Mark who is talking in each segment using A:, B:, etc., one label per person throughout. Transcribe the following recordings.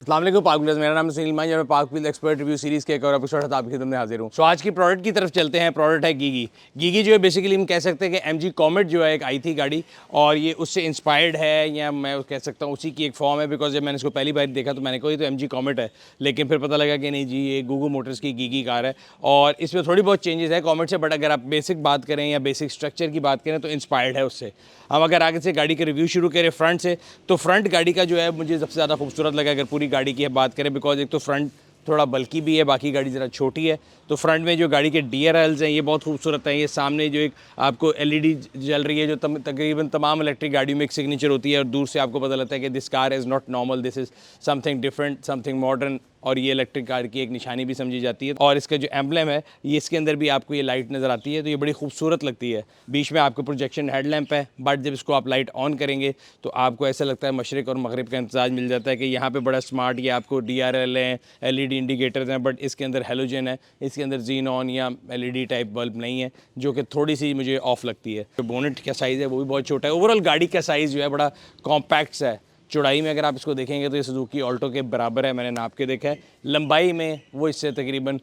A: अस्सलाम वालेकुम पाक व्हीलर्स, मेरा नाम है सुनील मांझी और मैं पाक व्हील एक्सपर्ट रिव्यू सीरीज़ के एक और एपिसोड साथ आपकी खिदमत में हाजिर हूँ। सो आज की प्रोडक्ट की तरफ चलते हैं। प्रोडक्ट है गीगी। गीगी जो है बेसिकली हम कह सकते हैं कि एमजी कॉमेट जो है एक आई थी गाड़ी और ये उससे इंस्पायर्ड है, या मैं कह सकता हूँ उसी की एक फॉर्म है। बिकॉज जब मैंने इसको पहली बार देखा तो मैंने कहा ये तो एमजी कॉमेट है, लेकिन फिर पता लगा कि नहीं जी ये गूगू मोटर्स की गीगी कार है और इसमें थोड़ी बहुत चेंजेस है कॉमेट से। बट अगर आप बेसिक बात करें या बेसिक स्ट्रक्चर की बात करें तो इंस्पायर्ड है उससे। हम अगर आगे से गाड़ी के रिव्यू शुरू करें फ्रंट से, तो फ्रंट गाड़ी का जो है मुझे सबसे ज़्यादा खूबसूरत लगा अगर पूरी गाड़ी की बात करें। बिकॉज एक तो फ्रंट थोड़ा बल्कि भी है, बाकी गाड़ी ज़रा छोटी है। तो फ्रंट में जो गाड़ी के DRLs हैं ये बहुत खूबसूरत हैं। ये सामने जो एक आपको LED जल रही है जो तकरीबन तमाम इलेक्ट्रिक गाड़ियों में एक सिग्नेचर होती है और दूर से आपको पता लगता है कि this car is not normal, this is something different, something modern. और ये इलेक्ट्रिक कार की एक निशानी भी समझी जाती है। और इसका जो एम्बलम है ये इसके अंदर भी आपको ये लाइट नज़र आती है, तो ये बड़ी खूबसूरत लगती है। बीच में आपको प्रोजेक्शन हेडलैम्प है, बट जब इसको आप लाइट ऑन करेंगे तो आपको ऐसा लगता है मशरिक़ और मगरिब का इम्तिजाज मिल जाता है कि यहाँ पे बड़ा स्मार्ट ये आपको DRL हैं, LED इंडिकेटर्स हैं, बट इसके अंदर हेलोजन है, इसके अंदर जीनॉन या LED टाइप बल्ब नहीं है, जो कि थोड़ी सी मुझे ऑफ लगती है। तो बोनेट का साइज़ है वो भी बहुत छोटा है। ओवरऑल गाड़ी का साइज़ जो है बड़ा कॉम्पैक्ट है। चौड़ाई में अगर आप इसको देखेंगे तो ये सुजुकी ऑल्टो के बराबर है, मैंने नाप के देखा है। लंबाई में वो इससे तकरीबन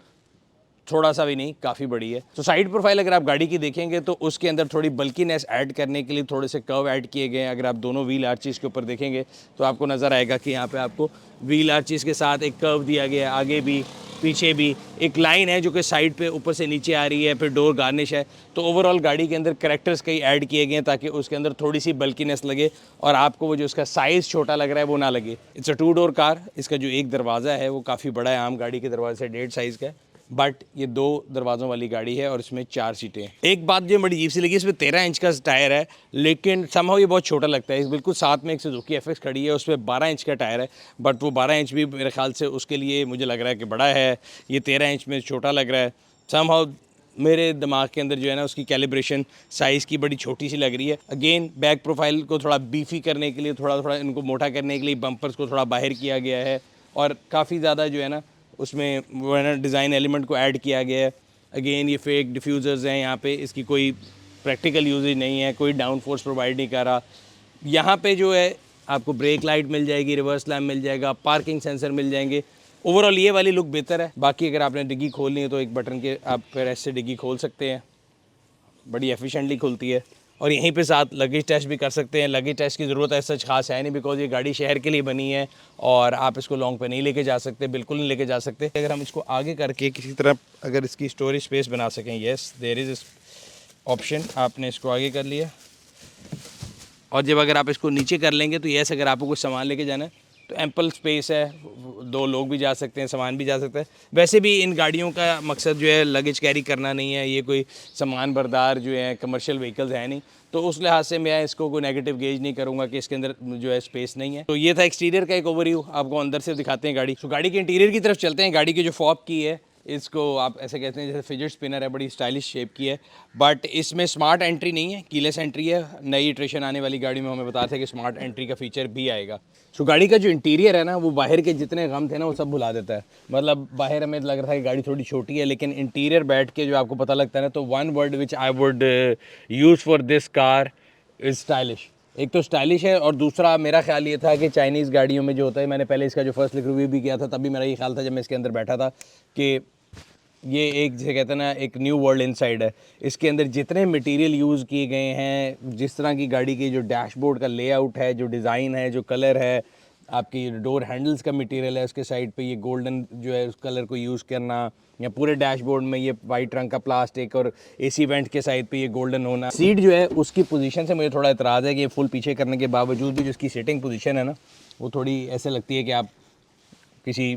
A: थोड़ा सा भी नहीं, काफ़ी बड़ी है। तो साइड प्रोफाइल अगर आप गाड़ी की देखेंगे तो उसके अंदर थोड़ी बल्कीनेस ऐड करने के लिए थोड़े से कर्व ऐड किए गए हैं। अगर आप दोनों व्हील आर्चेस के ऊपर देखेंगे तो आपको नज़र आएगा कि यहाँ पे आपको व्हील आर्चेस के साथ एक कर्व दिया गया है, आगे भी पीछे भी एक लाइन है जो कि साइड पे ऊपर से नीचे आ रही है, फिर डोर गार्निश है। तो ओवरऑल गाड़ी के अंदर करैक्टर्स कई ऐड किए गए हैं ताकि उसके अंदर थोड़ी सी बल्कीनेस लगे और आपको वो जो उसका साइज़ छोटा लग रहा है वो ना लगे। It's a 2 door car. इसका जो एक दरवाज़ा है वो काफ़ी बड़ा है, आम गाड़ी के दरवाजे से 1.5 साइज़ का है, बट ये 2 दरवाज़ों वाली गाड़ी है और इसमें 4 सीटें हैं। एक बात जो बड़ी अजीब सी लगी, इसमें 13 इंच का टायर है, लेकिन समहाउ ये बहुत छोटा लगता है। बिल्कुल साथ में एक सुजुकी FX खड़ी है, उसमें 12 इंच का टायर है, बट वो 12 इंच भी मेरे ख्याल से उसके लिए मुझे लग रहा है कि बड़ा है। ये 13 इंच में छोटा लग रहा है। समहाउ मेरे दिमाग के अंदर जो है ना उसकी कैलिब्रेशन साइज़ की बड़ी छोटी सी लग रही है। अगेन बैक प्रोफाइल को थोड़ा बीफी करने के लिए, थोड़ा इनको मोटा करने के लिए बम्पर्स को थोड़ा बाहर किया गया है और काफ़ी ज़्यादा जो है ना उसमें वो है ना डिज़ाइन एलिमेंट को ऐड किया गया है। अगेन ये फेक डिफ्यूज़र्स हैं यहाँ पे, इसकी कोई प्रैक्टिकल यूजेज नहीं है, कोई डाउन फोर्स प्रोवाइड नहीं कर रहा। यहाँ पे जो है आपको ब्रेक लाइट मिल जाएगी, रिवर्स लैम्प मिल जाएगा, पार्किंग सेंसर मिल जाएंगे। ओवरऑल ये वाली लुक बेहतर है। बाकी अगर आपने डिग्गी खोलनी है तो एक बटन के आप फिर ऐसे डिग्गी खोल सकते हैं, बड़ी एफिशिएंटली खुलती है। और यहीं पे साथ लगेज टेस्ट भी कर सकते हैं। लगेज टेस्ट की ज़रूरत है सच खास है नहीं, बिकॉज ये गाड़ी शहर के लिए बनी है और आप इसको लॉन्ग पे नहीं लेके जा सकते, बिल्कुल नहीं लेके जा सकते। अगर हम इसको आगे करके किसी तरह अगर इसकी स्टोरेज स्पेस बना सकें, येस देयर इज़ ऑप्शन, आपने इसको आगे कर लिया और जब अगर आप इसको नीचे कर लेंगे तो येस अगर आपको कुछ सामान लेके जाना है तो एम्पल स्पेस है, 2 लोग भी जा सकते हैं, सामान भी जा सकता है। वैसे भी इन गाड़ियों का मकसद जो है लगेज कैरी करना नहीं है, ये कोई सामान बरदार जो है कमर्शियल व्हीकल्स है नहीं, तो उस लिहाज से मैं इसको कोई नेगेटिव गेज नहीं करूँगा कि इसके अंदर जो है स्पेस नहीं है। तो ये था एक्सटीरियर का एक ओवरव्यू। आपको अंदर से दिखाते हैं गाड़ी। तो गाड़ी के इंटीरियर की तरफ चलते हैं। गाड़ी की जो फॉब की है इसको आप ऐसे कहते हैं जैसे फिजेट स्पिनर है, बड़ी स्टाइलिश शेप की है, बट इसमें स्मार्ट एंट्री नहीं है, कीलेस एंट्री है। नई इटरेशन आने वाली गाड़ी में हमें बताते हैं कि स्मार्ट एंट्री का फीचर भी आएगा। सो गाड़ी का जो इंटीरियर है ना वो बाहर के जितने गम थे ना वो सब भुला देता है। मतलब बाहर हमें लग रहा था कि गाड़ी थोड़ी छोटी है, लेकिन इंटीरियर बैठ के जो आपको पता लगता है ना, तो one word which I would use for this car is stylish. एक तो स्टाइलिश है और दूसरा मेरा ख्याल ये था कि चाइनीज़ गाड़ियों में जो होता है, मैंने पहले इसका जो फर्स्ट लुक रिव्यू भी किया था तब भी मेरा ये ख्याल था जब मैं इसके अंदर बैठा था कि ये एक जैसे कहते हैं ना एक न्यू वर्ल्ड इनसाइड है। इसके अंदर जितने मटेरियल यूज़ किए गए हैं, जिस तरह की गाड़ी की जो डैशबोर्ड का लेआउट है, जो डिज़ाइन है, जो कलर है, आपकी डोर हैंडल्स का मटेरियल है, उसके साइड पे ये गोल्डन जो है उस कलर को यूज़ करना, या पूरे डैशबोर्ड में ये वाइट रंग का प्लास्टिक और AC वेंट के साइड पे ये गोल्डन होना। सीट जो है उसकी पोजीशन से मुझे थोड़ा एतराज़ है कि ये फुल पीछे करने के बावजूद भी जो इसकी सीटिंग पोजीशन है ना वो थोड़ी ऐसे लगती है कि आप किसी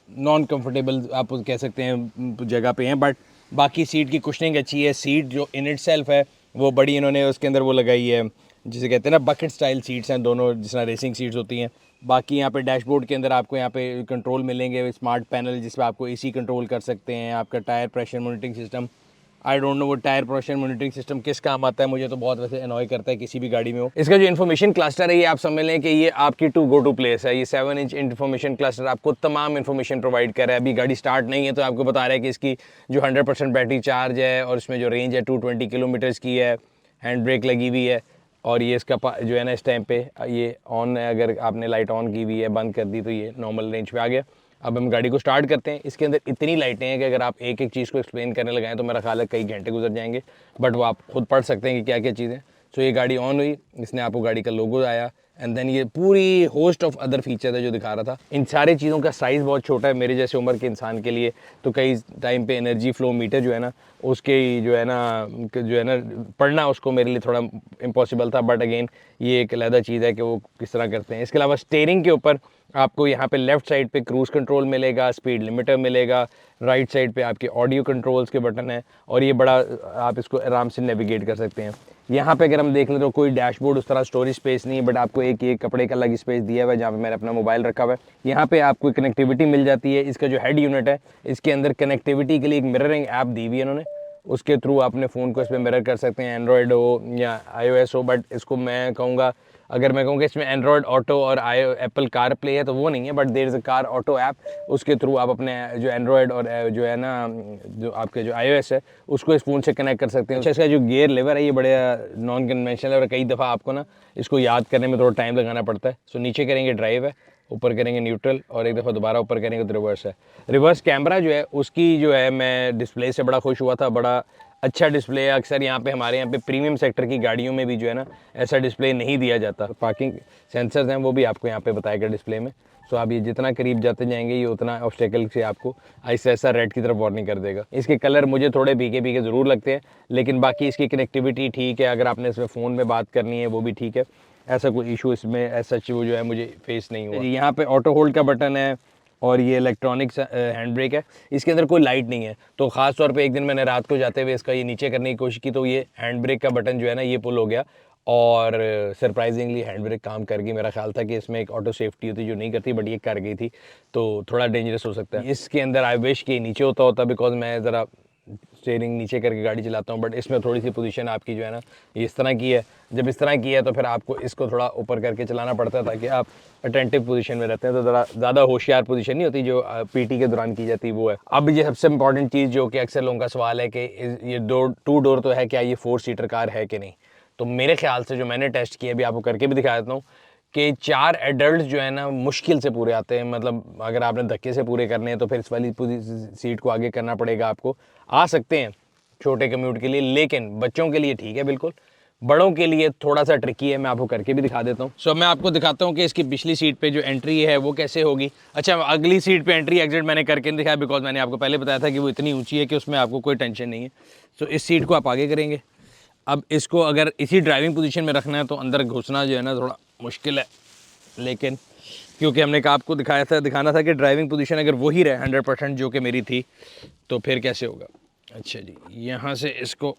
A: नॉन कंफर्टेबल आप कह सकते हैं जगह पे हैं। बट बाकी सीट की कुशनिंग अच्छी है। सीट जो इन इट सेल्फ है वो बड़ी इन्होंने उसके अंदर वो लगाई है जिसे कहते हैं ना बकेट स्टाइल सीट्स हैं दोनों, जिस तरह रेसिंग सीट्स होती हैं। बाकी यहाँ पे डैशबोर्ड के अंदर आपको यहाँ पे कंट्रोल मिलेंगे, स्मार्ट पैनल जिस पर आपको AC कंट्रोल कर सकते हैं, आपका tyre pressure monitoring system. I don't know वो टायर प्रेशर मॉनिटरिंग सिस्टम किस काम आता है, मुझे तो बहुत वैसे अनॉय करता है किसी भी गाड़ी में हो। इसका जो इन्फॉर्मेशन क्लस्टर है ये आप समझ लें कि ये आपकी टू गो टू प्लेस है। ये 7 इंच इन्फॉर्मेशन क्लस्टर आपको तमाम इन्फॉर्मेशन प्रोवाइड कर रहा है। अभी गाड़ी स्टार्ट नहीं है तो आपको बता रहा है कि इसकी जो 100% बैटरी चार्ज है और इसमें जो रेंज है 220 किलोमीटर्स की है, हैंड ब्रेक लगी हुई है। और ये इसका जो है ना इस टाइम पे ये ऑन है, अगर आपने लाइट ऑन की हुई है बंद कर दी तो ये नॉर्मल रेंज पे आ गया। अब हम गाड़ी को स्टार्ट करते हैं। इसके अंदर इतनी लाइटें हैं कि अगर आप एक एक चीज़ को एक्सप्लेन करने लगाएं तो मेरा ख्याल है कई घंटे गुजर जाएंगे, बट वो आप खुद पढ़ सकते हैं कि क्या क्या चीज़ें। सो ये गाड़ी ऑन हुई, इसने आपको गाड़ी का लोगो आया, एंड देन ये पूरी होस्ट ऑफ अदर फीचर है जो दिखा रहा था। इन सारी चीज़ों का साइज़ बहुत छोटा है मेरे जैसे उम्र के इंसान के लिए, तो कई टाइम पे एनर्जी फ्लो मीटर जो है ना उसके जो है ना पढ़ना उसको मेरे लिए थोड़ा इम्पॉसिबल था, बट अगेन ये एक अलग चीज़ है कि वो किस तरह करते हैं। इसके अलावा स्टीयरिंग के ऊपर आपको यहाँ पे लेफ़्ट साइड पे क्रूज़ कंट्रोल मिलेगा, स्पीड लिमिटर मिलेगा, राइट साइड पे आपके ऑडियो कंट्रोल्स के बटन है, और ये बड़ा आप इसको आराम से नेविगेट कर सकते हैं। यहाँ पे अगर हम देख लें तो कोई डैशबोर्ड उस तरह स्टोरेज स्पेस नहीं है, बट आपको एक ये कपड़े का अलग स्पेस दिया हुआ है जहाँ पे मैंने अपना मोबाइल रखा हुआ है। यहाँ पे आपको कनेक्टिविटी मिल जाती है। इसका जो हेड यूनिट है इसके अंदर कनेक्टिविटी के लिए एक मिररिंग ऐप दी हुई है इन्होंने, उसके थ्रू अपने फ़ोन को इस पर मिरर कर सकते हैं, एंड्रॉयड हो या iOS हो। बट इसको मैं कहूँगा, अगर मैं कहूँ कि इसमें एंड्रॉयड ऑटो और एप्पल कार प्ले है तो वो नहीं है, but there is a car auto app, उसके थ्रू आप अपने जो एंड्रॉयड और जो है ना जो आपके जो iOS है उसको इस फ़ोन से कनेक्ट कर सकते हैं। अच्छा, इसका जो गियर लेवर है ये बड़े नॉन कन्वेंशनल है और कई दफ़ा आपको ना इसको याद करने में थोड़ा टाइम लगाना पड़ता है। सो नीचे करेंगे ड्राइव है, ऊपर करेंगे न्यूट्रल, और एक दफ़ा दोबारा ऊपर करेंगे तो रिवर्स है। रिवर्स कैमरा जो है उसकी जो है मैं डिस्प्ले से बड़ा खुश हुआ था, बड़ा अच्छा डिस्प्ले है। अक्सर यहाँ पे हमारे यहाँ पे प्रीमियम सेक्टर की गाड़ियों में भी जो है ना ऐसा डिस्प्ले नहीं दिया जाता। पार्किंग सेंसर्स हैं वो भी आपको यहाँ पे बताएगा डिस्प्ले में। सो आप ये जितना करीब जाते जाएंगे ये उतना ऑब्स्टेकल से आपको ऐसा ऐसा रेड की तरफ वार्निंग कर देगा। इसके कलर मुझे थोड़े फीके फीके ज़रूर लगते हैं, लेकिन बाकी इसकी कनेक्टिविटी ठीक है। अगर आपने इसमें फ़ोन में बात करनी है वो भी ठीक है, ऐसा कोई इशू इसमें ऐसा वो जो है मुझे फेस नहीं हुआ। यहाँ पे ऑटो होल्ड का बटन है और ये इलेक्ट्रॉनिक्स हैंड ब्रेक है। इसके अंदर कोई लाइट नहीं है, तो ख़ास तौर पे एक दिन मैंने रात को जाते हुए इसका ये नीचे करने की कोशिश की तो ये हैंड ब्रेक का बटन जो है ना ये पुल हो गया, और सरप्राइजिंगली हैंड ब्रेक काम कर गई। मेरा ख्याल था कि इसमें एक ऑटो सेफ्टी होती जो नहीं करती, बट ये कर गई थी, तो थोड़ा डेंजरस हो सकता है। इसके अंदर आई विश कि नीचे होता बिकॉज मैं ज़रा स्टीयरिंग नीचे करके गाड़ी चलाता हूँ, बट इसमें थोड़ी सी पोजीशन आपकी जो है ना ये इस तरह की है। जब इस तरह की है तो फिर आपको इसको थोड़ा ऊपर करके चलाना पड़ता है ताकि आप अटेंटिव पोजीशन में रहते हैं, तो ज़रा ज़्यादा होशियार पोजीशन नहीं होती जो पीटी के दौरान की जाती वो है। अब ये सबसे इंपॉर्टेंट चीज़ जो कि अक्सर लोगों का सवाल है कि ये टू डोर तो है, क्या ये 4 सीटर कार है कि नहीं। तो मेरे ख्याल से जो मैंने टेस्ट किया अभी आपको करके भी दिखा देता हूँ कि 4 एडल्ट जो है ना मुश्किल से पूरे आते हैं। मतलब अगर आपने धक्के से पूरे करने हैं तो फिर इस वाली पूरी सीट को आगे करना पड़ेगा आपको। आ सकते हैं छोटे कम्यूट के लिए, लेकिन बच्चों के लिए ठीक है बिल्कुल, बड़ों के लिए थोड़ा सा ट्रिकी है। मैं आपको करके भी दिखा देता हूँ। सो मैं आपको दिखाता हूँ कि इसकी पिछली सीट पे जो एंट्री है वो कैसे होगी। अच्छा, अगली सीट पे एंट्री एग्जिट मैंने करके नहीं दिखाया बिकॉज मैंने आपको पहले बताया था कि वो इतनी ऊँची है कि उसमें आपको कोई टेंशन नहीं है। सो इस सीट को आप आगे करेंगे। अब इसको अगर इसी ड्राइविंग पोजीशन में रखना है तो अंदर घुसना जो है ना थोड़ा मुश्किल है, लेकिन क्योंकि हमने आपको दिखाना था कि ड्राइविंग पोजीशन अगर वही रहे 100% जो कि मेरी थी तो फिर कैसे होगा। अच्छा जी, यहाँ से इसको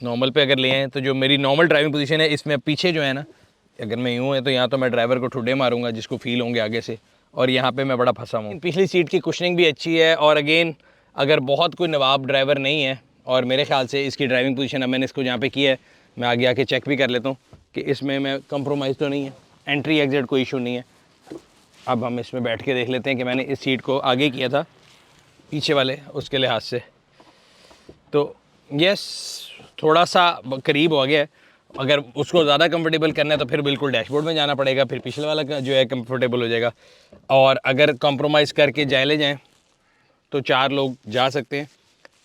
A: नॉर्मल पे अगर ले आए तो जो मेरी नॉर्मल ड्राइविंग पोजीशन है इसमें पीछे जो है ना अगर मैं यूँ है तो यहाँ तो मैं ड्राइवर को ठुड्डे मारूंगा जिसको फील होंगे आगे से, और यहाँ पे मैं बड़ा फंसा हूँ। पिछली सीट की कुशनिंग भी अच्छी है, और अगेन अगर बहुत कोई नवाब ड्राइवर नहीं है, और मेरे ख्याल से इसकी ड्राइविंग पोजीशन अब मैंने इसको जहाँ पे किया है मैं आगे आके चेक भी कर लेता हूँ कि इसमें मैं कंप्रोमाइज़ तो नहीं है, एंट्री एग्जिट कोई इशू नहीं है। अब हम इसमें बैठ के देख लेते हैं कि मैंने इस सीट को आगे किया था पीछे वाले उसके लिहाज से, तो यस थोड़ा सा करीब हो गया है। अगर उसको ज़्यादा कंफर्टेबल करना है तो फिर बिल्कुल डैशबोर्ड में जाना पड़ेगा, फिर पिछले वाला का जो है कंफर्टेबल हो जाएगा, और अगर कॉम्प्रोमाइज़ करके ले जाएँ तो 4 लोग जा सकते हैं,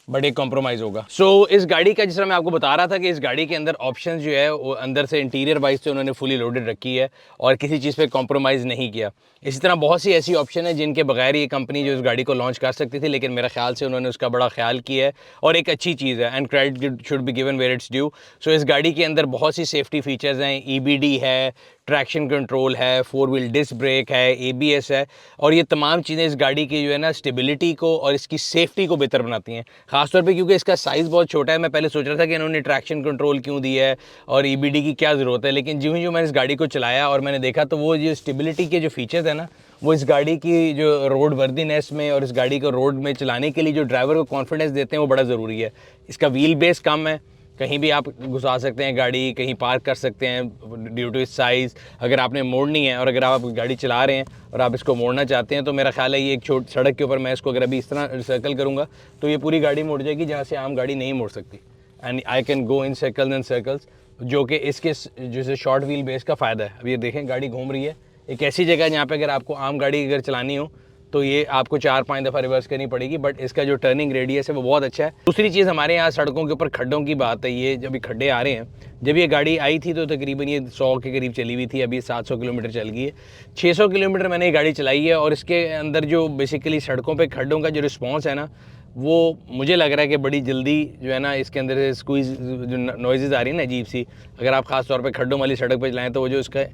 A: बट एक कॉम्प्रोमाइज़ होगा। सो इस गाड़ी का जिस तरह मैं आपको बता रहा था कि इस गाड़ी के अंदर ऑप्शन जो है वो अंदर से इंटीरियर वाइज से उन्होंने फुली लोडेड रखी है और किसी चीज़ पे कॉम्प्रोमाइज़ नहीं किया। इसी तरह बहुत सी ऐसी ऑप्शन है जिनके बगैर ये कंपनी जो इस गाड़ी को लॉन्च कर सकती थी, लेकिन मेरा ख्याल से उन्होंने उसका बड़ा ख्याल किया है, और एक अच्छी चीज़ है, and credit should be given where it's due. So इस गाड़ी के अंदर बहुत सी सेफ्टी फीचर्स हैं, EBD है, ट्रैक्शन कंट्रोल है, 4 व्हील डिस्क ब्रेक है, ABS है, और ये तमाम चीज़ें इस गाड़ी की जो है ना स्टेबिलिटी को और इसकी सेफ्टी को बेहतर बनाती हैं। ख़ासतौर पे क्योंकि इसका साइज़ बहुत छोटा है। मैं पहले सोच रहा था कि इन्होंने ट्रैक्शन कंट्रोल क्यों दिया है और EBD की क्या ज़रूरत है, लेकिन जो मैंने इस गाड़ी को चलाया और मैंने देखा तो वो जो स्टेबिलिटी के जो फीचर्स है ना वो इस गाड़ी की जो रोड वर्दीनेस में और इस गाड़ी को रोड में चलाने के लिए जो ड्राइवर को कॉन्फिडेंस देते हैं वो बड़ा ज़रूरी है। इसका व्हील बेस कम है, कहीं भी आप घुसा सकते हैं गाड़ी, कहीं पार्क कर सकते हैं ड्यू टू इस साइज़। अगर आपने मोड़नी है और अगर आप गाड़ी चला रहे हैं और आप इसको मोड़ना चाहते हैं तो मेरा ख्याल है ये एक छोटी सड़क के ऊपर मैं इसको अगर अभी इस तरह सर्कल करूँगा तो ये पूरी गाड़ी मुड़ जाएगी जहाँ से आम गाड़ी नहीं मुड़ सकती, and I can go in circles and circles जो कि इसके जैसे शॉर्ट व्हील बेस का फ़ायदा है। अब ये देखें गाड़ी घूम रही है, एक ऐसी जगह जहाँ पे अगर आपको आम गाड़ी अगर चलानी हो तो ये आपको 4-5 दफ़ा रिवर्स करनी पड़ेगी, बट इसका जो टर्निंग रेडियस है वो बहुत अच्छा है। दूसरी चीज़, हमारे यहाँ सड़कों के ऊपर खड्डों की बात है, ये जब खड्डे आ रहे हैं, जब ये गाड़ी आई थी तो तकरीबन ये 100 के करीब चली हुई थी, अभी 700 किलोमीटर चल गई है। 600 किलोमीटर मैंने ये गाड़ी चलाई है, और इसके अंदर जो बेसिकली सड़कों पर खड्डों का जो रिस्पॉन्स है ना, वो मुझे लग रहा है कि बड़ी जल्दी जो है ना इसके अंदर से स्क्वीज जो नॉइज़ आ रही है ना अजीब सी, अगर आप ख़ास तौर पे खड्डों वाली सड़क पे चलाएं तो वो जो इसका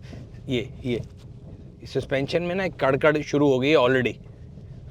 A: ये सस्पेंशन में ना एक कड़कड़ शुरू हो गई है already.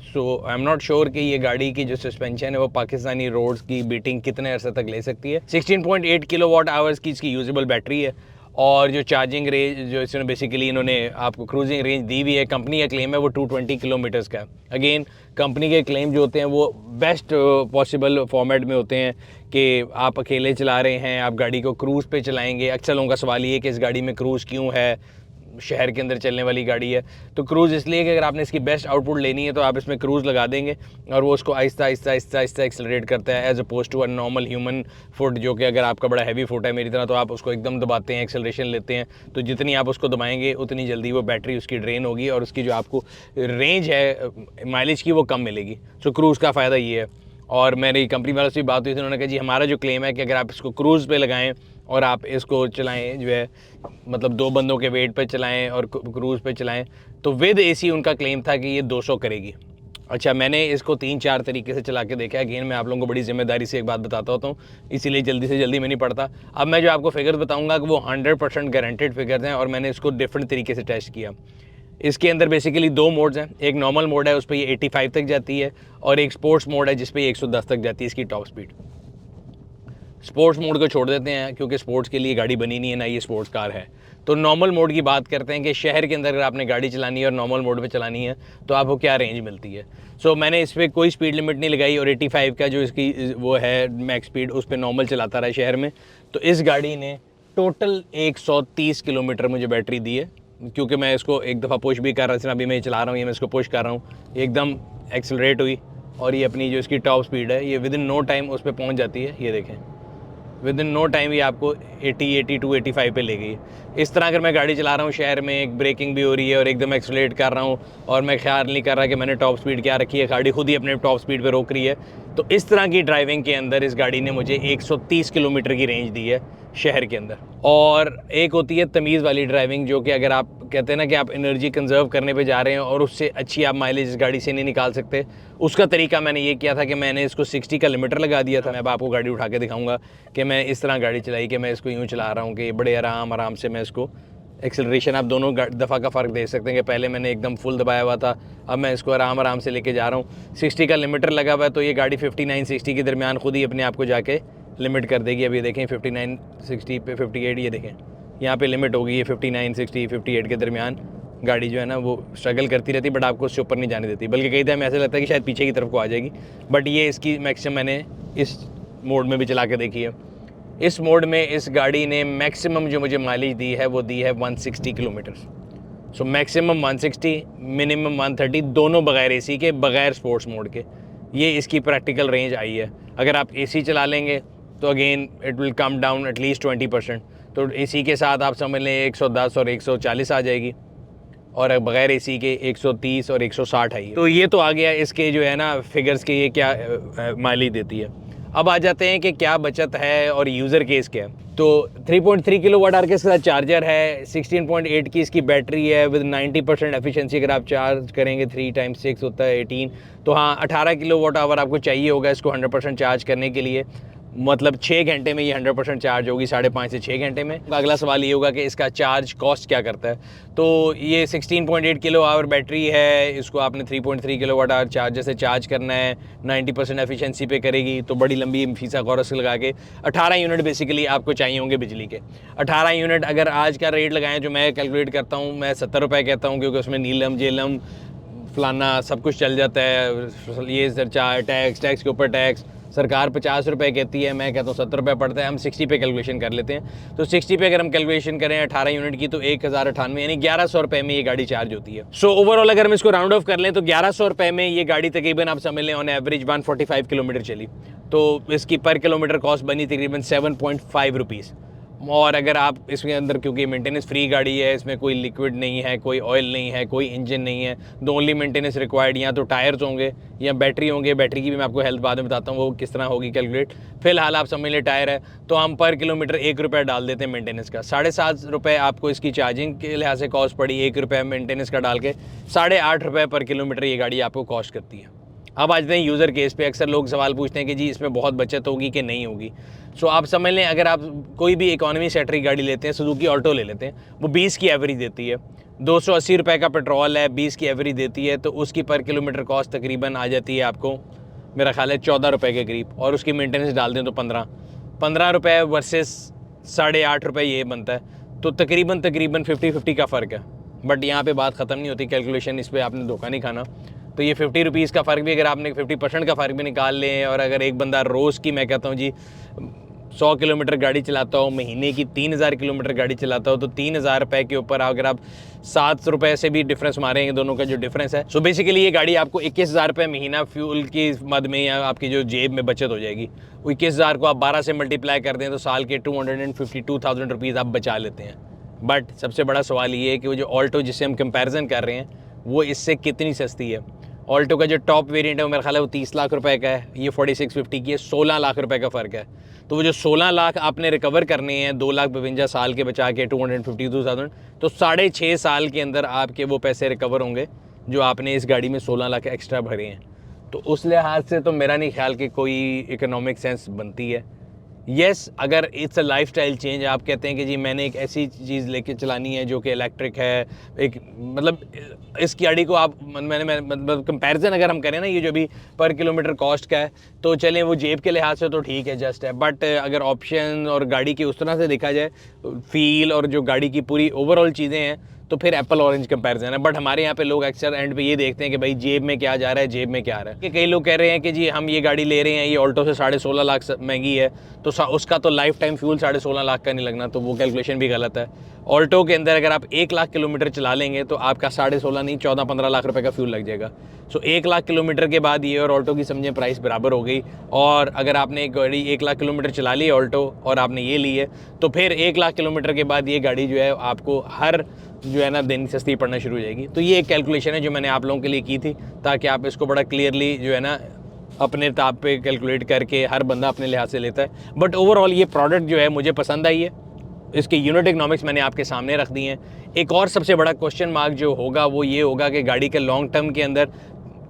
A: So I am not sure कि ये गाड़ी की जो सस्पेंशन है वो पाकिस्तानी रोड्स की बीटिंग कितने अरसे तक ले सकती है। 16.8 किलोवाट आवर्स की इसकी यूजेबल बैटरी है, और जो चार्जिंग रेंज जो इसने बेसिकली इन्होंने आपको क्रूजिंग रेंज दी हुई है, कंपनी का क्लेम है वो 220 किलोमीटर्स का है। अगेन कंपनी के क्लेम जो होते हैं वो बेस्ट पॉसिबल फॉर्मेट में होते हैं कि आप अकेले चला रहे हैं, आप गाड़ी को क्रूज़ पे चलाएंगे। अक्सर लोगों का सवाल ये है कि इस गाड़ी में क्रूज़ क्यों है, शहर के अंदर चलने वाली गाड़ी है। तो क्रूज़ इसलिए कि अगर आपने इसकी बेस्ट आउटपुट लेनी है तो आप इसमें क्रूज़ लगा देंगे और वो उसको आहिस्ता आहिस्ता आहिस्ता आहिस्ता एक्सेलरेट करता है, as oppose to a normal human foot, जो कि अगर आपका बड़ा हैवी फुट है मेरी तरह तो आप उसको एकदम दबाते हैं, एक्सेलरेशन लेते हैं, तो जितनी आप उसको दबाएंगे उतनी जल्दी वो बैटरी उसकी ड्रेन होगी और उसकी जो आपको रेंज है माइलेज की वो कम मिलेगी। सो क्रूज़ का फ़ायदा ये है। और मेरी कंपनी वालों से भी बात हुई थी, उन्होंने कहा जी हमारा जो क्लेम है कि अगर आप इसको क्रूज़ पे लगाएं और आप इसको चलाएं जो है मतलब 2 बंदों के वेट पे चलाएं और क्रूज़ पे चलाएं तो विद एसी उनका क्लेम था कि ये 200 करेगी। अच्छा, मैंने इसको 3-4 तरीके से चला के देखा है। अगेन मैं आप लोगों को बड़ी जिम्मेदारी से एक बात बताता होता हूँ, इसीलिए जल्दी से जल्दी में नहीं पड़ता। अब मैं जो आपको फिगर बताऊँगा कि वो 100% गारंटेड फिगर्स हैं और मैंने इसको डिफरेंट तरीके से टेस्ट किया। इसके अंदर बेसिकली 2 मोड्स हैं, एक नॉर्मल मोड है उस पर ये 85 तक जाती है, और एक स्पोर्ट्स मोड है जिस पे 110 तक जाती है इसकी टॉप स्पीड। स्पोर्ट्स मोड को छोड़ देते हैं क्योंकि स्पोर्ट्स के लिए गाड़ी बनी नहीं है, ना ये स्पोर्ट्स कार है। तो नॉर्मल मोड की बात करते हैं कि शहर के अंदर अगर आपने गाड़ी चलानी है और नॉर्मल मोड पे चलानी है तो आपको क्या रेंज मिलती है। सो मैंने इस पर कोई स्पीड लिमिट नहीं लगाई और 85 का जो इसकी वो है मैक्स स्पीड उस पर नॉर्मल चलाता रहा शहर में। तो इस गाड़ी ने टोटल 130 किलोमीटर मुझे बैटरी दी है, क्योंकि मैं इसको एक दफ़ा पुश भी कर रहा था, अभी मैं चला रहा हूँ, ये मैं इसको पुश कर रहा हूँ, एकदम एक्सेलरेट हुई और ये अपनी जो इसकी टॉप स्पीड है ये विद इन नो टाइम उस पर पहुँच जाती है। ये देखें विद इन नो टाइम ये आपको 80, 82, 85 पे ले गई। इस तरह अगर मैं गाड़ी चला रहा हूँ शहर में, एक ब्रेकिंग भी हो रही है और एकदम एक्सेलरेट कर रहा हूँ और मैं ख्याल नहीं कर रहा कि मैंने टॉप स्पीड क्या रखी है, गाड़ी खुद ही अपने टॉप स्पीड पे रोक रही है, तो इस तरह की ड्राइविंग के अंदर इस गाड़ी ने मुझे 130 किलोमीटर की रेंज दी है शहर के अंदर। और एक होती है तमीज़ वाली ड्राइविंग, जो कि अगर आप कहते हैं ना कि आप एनर्जी कंजर्व करने पे जा रहे हैं और उससे अच्छी आप माइलेज इस गाड़ी से नहीं निकाल सकते, उसका तरीका मैंने ये किया था कि मैंने इसको 60 का लिमिटर लगा दिया था। मैं अब आपको गाड़ी उठा के दिखाऊंगा कि मैं इस तरह गाड़ी चलाई कि मैं इसको यूँ चला रहा हूँ कि बड़े आराम से मैं इसको एक्सेलरेशन, आप दोनों दफ़ा का फ़र्क देख सकते हैं कि पहले मैंने एकदम फुल दबाया हुआ था, अब मैं इसको आराम से लेके जा रहा हूँ। 60 का लिमिटर लगा हुआ है तो ये गाड़ी 59-60 के दरमियान खुद ही अपने आप को जाके लिमिट कर देगी। अभी देखें 59-60 पे 58, ये देखें यहाँ पे लिमिट होगी, ये 59-60 58 के दरमियान गाड़ी जो है ना वो स्ट्रगल करती रहती है, बट आपको उससे ऊपर नहीं जाने देती, बल्कि कई टाइम ऐसा लगता है कि शायद पीछे की तरफ को आ जाएगी। बट ये इसकी मैक्सिमम मैंने इस मोड में भी चला के देखी है। इस मोड में इस गाड़ी ने मैक्सिमम जो मुझे माइलेज दी है वो दी है 160 किलोमीटर्स। सो मैक्सिमम 160, मिनिमम 130, दोनों बगैर एसी के, बगैर स्पोर्ट्स मोड के, ये इसकी प्रैक्टिकल रेंज आई है। अगर आप एसी चला लेंगे तो again it will come down at least 20%, तो एसी के साथ आप समझ लें 110 और 140 आ जाएगी, और बगैर एसी के 130 और 160 आई है। तो ये तो आ गया इसके जो है ना फिगर्स के, ये क्या माइलेज देती है। अब आ जाते हैं कि क्या बचत है और यूज़र केस क्या है। तो 3.3 किलोवाट आवर के साथ चार्जर है, 16.8 की इसकी बैटरी है विद 90% एफिशिएंसी। अगर आप चार्ज करेंगे 3 × 6 होता है 18, तो हाँ 18 किलोवाट आवर आपको चाहिए होगा इसको 100% चार्ज करने के लिए। मतलब 6 घंटे में ये 100% चार्ज होगी, 5.5 से 6 घंटे में। अगला सवाल ये होगा कि इसका चार्ज कॉस्ट क्या करता है। तो ये 16.8 किलो आवर बैटरी है, इसको आपने 3.3 किलोवाट आवर चार्जर से चार्ज करना है, 90% एफिशिएंसी पे करेगी, तो बड़ी लंबी फीसा गौरस लगा के 18 यूनिट बेसिकली आपको चाहिए होंगे बिजली के। 18 यूनिट अगर आज का रेट लगाएं जो मैं कैलकुलेट करता हूँ, मैं 70 रुपये कहता हूँ, क्योंकि उसमें नीलम जेलम फलाना सब कुछ चल जाता है, ये सरचार्ज टैक्स के ऊपर टैक्स। सरकार 50 रुपये कहती है, मैं कहता हूँ 70 रुपये पड़ता है। हम 60 पे कैलकुलेशन कर लेते हैं, तो 60 पे अगर हम कैलकुलेशन करें 18 यूनिट की तो 1098 यानी 1100 रुपये में ये गाड़ी चार्ज होती है। सो ओवरऑल अगर हम इसको राउंड ऑफ कर लें तो 1100 रुपये में ये गाड़ी तकरीबन आप समझ लें ऑन एवरेज 145 किलोमीटर चली, तो इसकी पर किलोमीटर कॉस्ट बनी तकरीबन 7.5 रुपीज़। और अगर आप इसके अंदर, क्योंकि मेंटेनेंस फ्री गाड़ी है, इसमें कोई लिक्विड नहीं है, कोई ऑयल नहीं है, कोई इंजन नहीं है, द ओनली मेंटेनेंस रिक्वायर्ड या तो टायर्स होंगे या बैटरी होंगे। बैटरी की भी मैं आपको हेल्थ बाद में बताता हूँ वो किस तरह होगी कैलकुलेट। फिलहाल आप समझ लें टायर है, तो हम पर किलोमीटर 1 रुपया डाल देते हैं मेंटेनेंस का। 7.5 रुपये आपको इसकी चार्जिंग के लिहाज से कॉस्ट पड़ी, 1 रुपया मेंटेनेंस का डाल के 8.5 रुपये पर किलोमीटर ये गाड़ी आपको कॉस्ट करती है। अब आ जाते हैं यूज़र केस पे। अक्सर लोग सवाल पूछते हैं कि जी इसमें बहुत बचत होगी कि नहीं होगी। सो आप समझ लें, अगर आप कोई भी इकोनॉमी सेक्टर की गाड़ी लेते हैं, सुजुकी ऑल्टो ले लेते हैं, वो 20 की एवरेज देती है, 280 रुपये का पेट्रोल है, 20 की एवरेज देती है, तो उसकी पर किलोमीटर कॉस्ट तकरीबन आ जाती है आपको, मेरा ख्याल है 14 रुपये के करीब, और उसकी मेंटेनेंस डाल दें तो 15 रुपये वर्सेस 8.5 रुपये ये बनता है, तो तकरीबन 50-50 का फ़र्क है। बट यहाँ पे बात ख़त्म नहीं होती, कैलकुलेशन इस पर आपने धोखा नहीं खाना। तो ये 50 रुपीज़ का फ़र्क भी अगर आपने 50% का फ़र्क भी निकाल लें, और अगर एक बंदा रोज़ की, मैं कहता हूँ जी 100 किलोमीटर गाड़ी चलाता हो, महीने की 3000 किलोमीटर गाड़ी चलाता हो, तो 3000 रुपये के ऊपर अगर आप 7 रुपये से भी डिफरेंस मारेंगे, दोनों का जो डिफरेंस है, सो बेसिकली ये गाड़ी आपको 21,000 रुपये महीना फ्यूल की मद में या आपकी जो जेब में बचत हो जाएगी। 21,000 को आप 12 से मल्टीप्लाई कर दें तो साल के 252,000 रुपीज़ आप बचा लेते हैं। बट सबसे बड़ा सवाल ये है कि वो जो ऑल्टो जिससे हम कंपेरिजन कर रहे हैं वो इससे कितनी सस्ती है। ऑल्टो का जो टॉप वेरिएंट है वो मेरा ख्याल है वो 30 लाख रुपए का है, ये 4650 की है, 16 लाख रुपए का फ़र्क है। तो वो जो 16 लाख आपने रिकवर करने हैं 2,52,000 साल के बचा के 252,000, तो 6.5 साल के अंदर आपके वो पैसे रिकवर होंगे जो आपने इस गाड़ी में 16 लाख एक्स्ट्रा भरे हैं। तो उस लिहाज से तो मेरा नहीं ख्याल कि कोई इकोनॉमिक सेंस बनती है। येस, अगर इट्स अ लाइफस्टाइल चेंज, आप कहते हैं कि जी मैंने एक ऐसी चीज़ लेके चलानी है जो कि इलेक्ट्रिक है, एक मतलब इस गाड़ी को आप मतलब कंपैरिजन अगर हम करें ना, ये जो भी पर किलोमीटर कॉस्ट का है, तो चलें वो जेब के लिहाज से तो ठीक है, जस्ट है। बट अगर ऑप्शन और गाड़ी की उस तरह से देखा जाए, फील और जो गाड़ी की पूरी ओवरऑल चीज़ें हैं, तो फिर एप्पल ऑरेंज कंपैरिजन है। बट हमारे यहाँ पे लोग अक्सर एंड पे ये देखते हैं कि भाई जेब में क्या जा रहा है, जेब में क्या आ रहा है। कि कई लोग कह रहे हैं कि जी हम ये गाड़ी ले रहे हैं, ये ऑल्टो से 16.5 लाख महंगी है, तो उसका तो लाइफ टाइम फ्यूल 16.5 लाख का नहीं लगना, तो वो कैलकुलेशन भी गलत है। ऑल्टो के अंदर अगर आप 1 लाख किलोमीटर चला लेंगे तो आपका 16.5 नहीं 14-15 लाख रुपए का फ्यूल लग जाएगा। सो 1 लाख किलोमीटर के बाद ये और ऑल्टो की समझे प्राइस बराबर हो गई। और अगर आपने एक गाड़ी 1 लाख किलोमीटर चला ली ऑल्टो और आपने ये ली है, तो फिर 1 लाख किलोमीटर के बाद ये गाड़ी जो है आपको हर जो है ना दिन सस्ती पड़ना शुरू हो जाएगी। तो ये एक कैलकुलेशन है जो मैंने आप लोगों के लिए की थी, ताकि आप इसको बड़ा क्लियरली जो है ना अपने ताप पे कैलकुलेट करके हर बंदा अपने लिहाज से लेता है। बट ओवरऑल ये प्रोडक्ट जो है मुझे पसंद आई है, इसके यूनिट इकोनॉमिक्स मैंने आपके सामने रख दिए हैं। एक और सबसे बड़ा क्वेश्चन मार्क जो होगा वो ये होगा कि गाड़ी के लॉन्ग टर्म के अंदर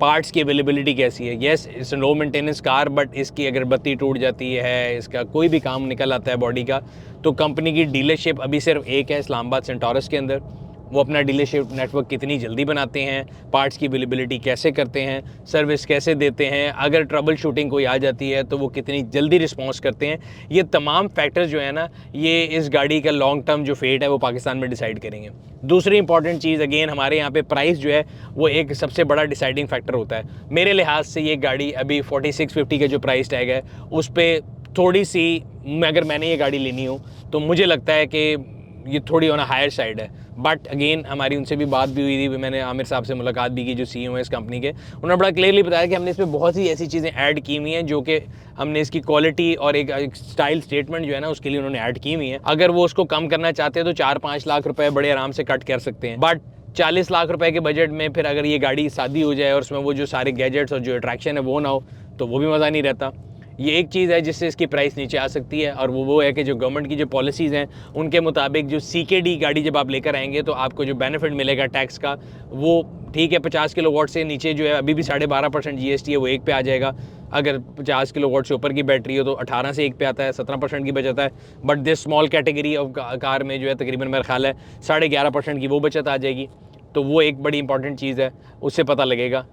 A: पार्ट्स की अवेलेबिलिटी कैसी है। Yes, it's low maintenance car, but इसकी अगर बत्ती टूट जाती है, इसका कोई भी काम निकल आता है बॉडी का, तो कंपनी की डीलरशिप अभी सिर्फ एक है इस्लामाबाद सेंटोरस के अंदर। वो अपना डीलरशिप नेटवर्क कितनी जल्दी बनाते हैं, पार्ट्स की अवेलेबिलिटी कैसे करते हैं, सर्विस कैसे देते हैं, अगर ट्रबल शूटिंग कोई आ जाती है तो वो कितनी जल्दी रिस्पॉन्स करते हैं, ये तमाम फैक्टर्स जो है ना, ये इस गाड़ी का लॉन्ग टर्म जो फेट है वो पाकिस्तान में डिसाइड करेंगे। दूसरी इंपॉर्टेंट चीज़ अगेन हमारे यहाँ पे प्राइस जो है वो एक सबसे बड़ा डिसाइडिंग फैक्टर होता है। मेरे लिहाज से ये गाड़ी अभी 4650 का जो प्राइस टैग है उस पर थोड़ी सी, अगर मैंने ये गाड़ी लेनी हो तो मुझे लगता है कि ये थोड़ी ऑन हायर साइड है। बट अगेन हमारी उनसे भी बात भी हुई थी, मैंने आमिर साहब से मुलाकात भी की जो CEO है इस कंपनी के। उन्होंने बड़ा क्लियरली बताया कि हमने इसमें बहुत सी ऐसी चीज़ें ऐड की हुई हैं जो कि हमने इसकी क्वालिटी और एक स्टाइल स्टेटमेंट जो है ना उसके लिए उन्होंने ऐड की हुई है। अगर वो उसको कम करना चाहते हैं तो 4-5 लाख रुपए बड़े आराम से कट कर सकते हैं। बट 40 लाख रुपए के बजट में फिर अगर ये गाड़ी सादी हो जाए और उसमें वो जो सारे गैजेट्स और जो अट्रैक्शन है वो ना हो तो वो भी मज़ा नहीं रहता। ये एक चीज़ है जिससे इसकी प्राइस नीचे आ सकती है, और वो है कि जो गवर्नमेंट की जो पॉलिसीज़ हैं उनके मुताबिक जो CKD गाड़ी जब आप लेकर आएंगे तो आपको जो बेनिफिट मिलेगा टैक्स का, वो ठीक है 50 किलोवाट से नीचे जो है अभी भी 12.5% GST है वो 1 पे आ जाएगा। अगर 50 किलोवाट से ऊपर की बैटरी हो तो 18 से 1 पे आता है, 17% की बचत है। But this small category of car में जो है तकरीबन मेरा ख्याल है 11.5% की वो बचत आ जाएगी। तो वो एक बड़ी इंपॉर्टेंट चीज़ है, उससे पता लगेगा।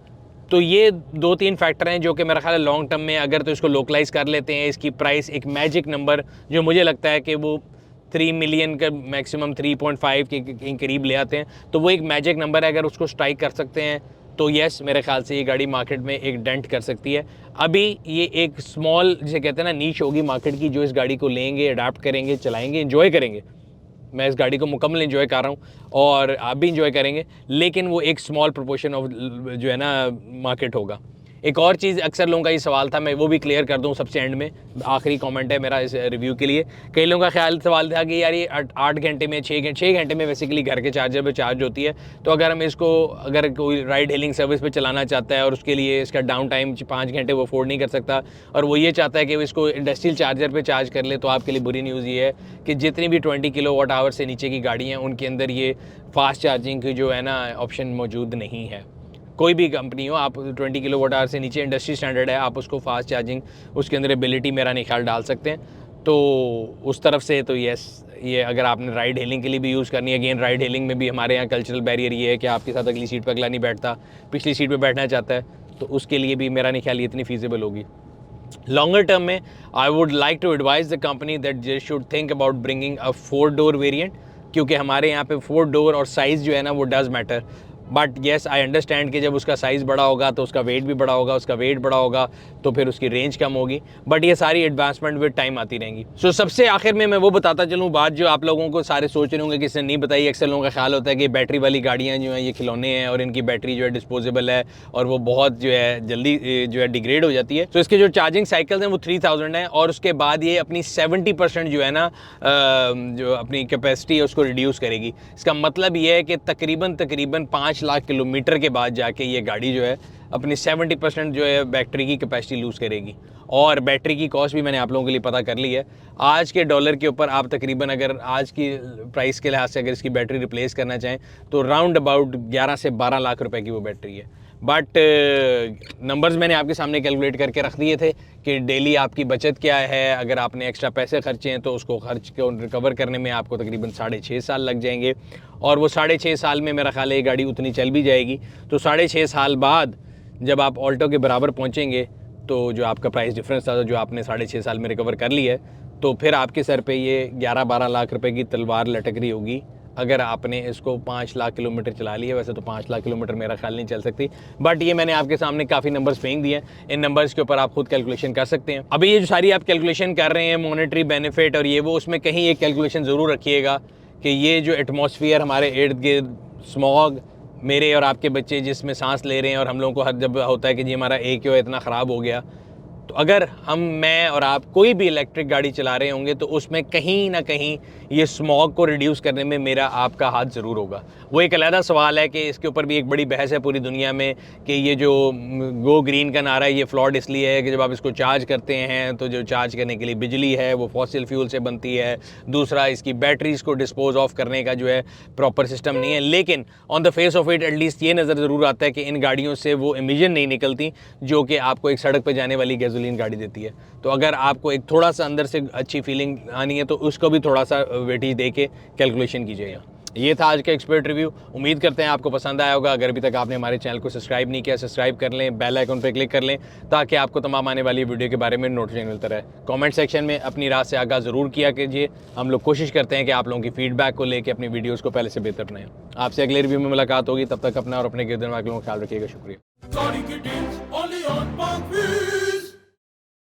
A: तो ये 2-3 फैक्टर हैं जो कि मेरा ख्याल है लॉन्ग टर्म में अगर तो इसको लोकलाइज कर लेते हैं, इसकी प्राइस एक मैजिक नंबर जो मुझे लगता है कि वो 3 मिलियन का मैक्सिमम 3.5 के करीब ले आते हैं, तो वो एक मैजिक नंबर है। अगर उसको स्ट्राइक कर सकते हैं तो येस, मेरे ख्याल से ये गाड़ी मार्केट में एक डेंट कर सकती है। अभी ये एक स्मॉल जिसे कहते हैं ना नीश होगी मार्केट की, जो इस गाड़ी को लेंगे, अडाप्ट करेंगे, चलाएंगे, एंजॉय करेंगे। मैं इस गाड़ी को मुकम्मल एंजॉय कर रहा हूँ और आप भी इंजॉय करेंगे, लेकिन वो एक स्मॉल प्रोपोर्शन ऑफ जो है ना मार्केट होगा। एक और चीज़ अक्सर लोगों का ये सवाल था, मैं वो भी क्लियर कर दूँ सबसे एंड में, आखिरी कमेंट है मेरा इस रिव्यू के लिए। कई लोगों का सवाल था कि यार ये 8 घंटे में 6 घंटे में बेसिकली घर के चार्जर पे चार्ज होती है, तो अगर हम इसको अगर कोई राइड हेलिंग सर्विस पे चलाना चाहता है और उसके लिए इसका डाउन टाइम 5 घंटे वो अफोर्ड नहीं कर सकता और वो ये चाहता है कि वो इसको इंडस्ट्रियल चार्जर पे चार्ज कर ले, तो आपके लिए बुरी न्यूज़ ये है कि जितनी भी 20 किलोवाट आवर से नीचे की गाड़ी हैं उनके अंदर ये फास्ट चार्जिंग की जो है ना ऑप्शन मौजूद नहीं है। कोई भी कंपनी हो, आप 20 किलोवाट आवर से नीचे इंडस्ट्री स्टैंडर्ड है, आप उसको फास्ट चार्जिंग उसके अंदर एबिलिटी मेरा नहीं ख्याल डाल सकते हैं। तो उस तरफ से तो यस, ये अगर आपने राइड हेलिंग के लिए भी यूज़ करनी है, अगेन राइड हेलिंग में भी हमारे यहाँ कल्चरल बैरियर ये है कि आपके साथ अगली सीट पर अगला नहीं बैठता, पिछली सीट पर बैठना चाहता है, तो उसके लिए भी मेरा नहीं ख्याल ये इतनी फीजिबल होगी। लॉन्गर टर्म में I would like to advise the company that they should think about bringing a 4 door variant, क्योंकि हमारे यहाँ पे 4 डोर और साइज़ जो है ना वो does matter. But yes I understand कि जब उसका साइज़ बड़ा होगा तो उसका वेट भी बड़ा होगा, उसका वेट बड़ा होगा तो फिर उसकी रेंज कम होगी, बट ये सारी एडवांसमेंट विद टाइम आती रहेंगी। सो सबसे आखिर में मैं वो बताता चलूँ बात जो आप लोगों को सारे सोच रहे होंगे कि इसने नहीं बताई। अक्सर लोगों का ख्याल होता है कि बैटरी वाली गाड़ियाँ जो हैं ये खिलौने हैं और इनकी बैटरी जो है डिस्पोजेबल है और वो बहुत जो है जल्दी जो है डिग्रेड हो जाती है। तो इसके जो चार्जिंग साइकिल्स हैं वो 3000 हैं और उसके बाद ये अपनी 70% जो है ना जो अपनी कैपेसिटी है उसको रिड्यूस करेगी। इसका मतलब ये है कि तकरीबन 5 लाख किलोमीटर के बाद जाके ये गाड़ी जो है अपनी 70% जो है बैटरी की कैपेसिटी लूज़ करेगी। और बैटरी की कॉस्ट भी मैंने आप लोगों के लिए पता कर ली है। आज के डॉलर के ऊपर आप तकरीबन अगर आज की प्राइस के लिहाज से अगर इसकी बैटरी रिप्लेस करना चाहें तो राउंड अबाउट 11 से 12 लाख रुपए की वो बैटरी है। बट नंबर्स मैंने आपके सामने कैलकुलेट करके रख दिए थे कि डेली आपकी बचत क्या है। अगर आपने एक्स्ट्रा पैसे खर्चे हैं तो उसको खर्च को रिकवर करने में आपको तकरीबन 6.5 साल लग जाएंगे और वो 6.5 साल में मेरा ख्याल है ये गाड़ी उतनी चल भी जाएगी। तो 6.5 साल बाद जब आप ऑल्टो के बराबर पहुंचेंगे तो जो आपका प्राइस डिफरेंस था जो आपने 6.5 साल में रिकवर कर लिया है तो फिर आपके सर पे ये 11-12 लाख रुपए की तलवार लटक रही होगी अगर आपने इसको 5 लाख किलोमीटर चला लिया। वैसे तो 5 लाख किलोमीटर मेरा ख्याल नहीं चल सकती, बट ये मैंने आपके सामने काफ़ी नंबर्स फेंक दिए हैं। इन नंबर्स के ऊपर आप खुद कैलकुलेशन कर सकते हैं। अभी ये जो सारी आप कैलकुलेशन कर रहे हैं मॉनेटरी बेनिफिट और ये वो, उसमें कहीं एक कैलकुलेशन ज़रूर रखिएगा कि ये जो एटमॉस्फेयर हमारे इर्द गिर्द स्मॉग मेरे और आपके बच्चे जिसमें सांस ले रहे हैं और हम लोगों को हर जब होता है कि जी हमारा AQI इतना ख़राब हो गया, तो अगर मैं और आप कोई भी इलेक्ट्रिक गाड़ी चला रहे होंगे तो उसमें कहीं ना कहीं ये स्मॉग को रिड्यूस करने में मेरा आपका हाथ ज़रूर होगा। वो एक अलग सवाल है कि इसके ऊपर भी एक बड़ी बहस है पूरी दुनिया में कि ये जो गो ग्रीन का नारा है ये फ्लॉड इसलिए है कि जब आप इसको चार्ज करते हैं तो जो चार्ज करने के लिए बिजली है वो फॉसिल फ्यूल से बनती है। दूसरा, इसकी बैटरीज़ को डिस्पोज ऑफ करने का जो है प्रॉपर सिस्टम नहीं है। लेकिन on the face of it at least ये नज़र ज़रूर आता है कि इन गाड़ियों से वो एमिशन नहीं निकलती जो कि आपको एक सड़क पर जाने वाली गैसोलीन गाड़ी देती है। तो अगर आपको एक थोड़ा सा अंदर से अच्छी फीलिंग आनी है तो उसको भी थोड़ा सा वेटेज दे के कैलकुलेशन कीजिएगा। ये था आज का एक्सपर्ट रिव्यू। उम्मीद करते हैं आपको पसंद आया होगा। अगर अभी तक आपने हमारे चैनल को सब्सक्राइब नहीं किया, सब्सक्राइब कर लें, बेल आइकन पर क्लिक कर लें ताकि आपको तमाम आने वाली वीडियो के बारे में नोटिफिकेशन मिलता रहे। कमेंट सेक्शन में अपनी राय से आगाह ज़रूर किया कीजिए। हम लोग कोशिश करते हैं कि आप लोगों की फीडबैक को लेकर अपनी वीडियोज़ को पहले से बेहतर बनाएं। आपसे अगले रिव्यू में मुलाकात होगी, तब तक अपना और अपने गिरदन वालों का ख्याल रखिएगा। शुक्रिया।